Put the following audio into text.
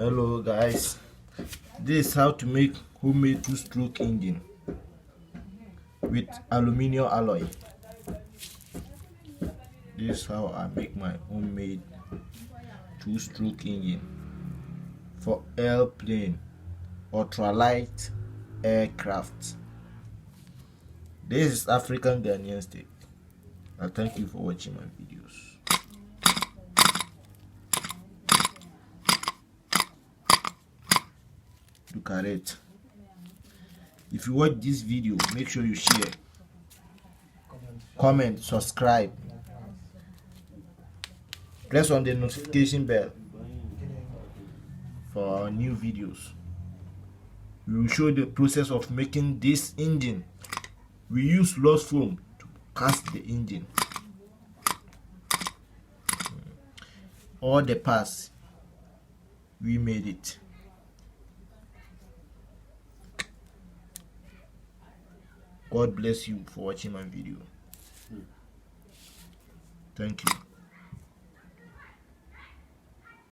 Hello guys, this is how to make homemade two-stroke engine with aluminium alloy. This is how I make my homemade two-stroke engine for airplane, ultralight aircraft. This is African Ghanaian steak. Thank you for watching my videos. Look at it. If you watch this video, make sure you share, comment, subscribe, press on the notification bell for our new videos. We will show the process of making this engine. We use lost foam to cast the engine. All the parts, we made it. God bless you for watching my video. Thank you.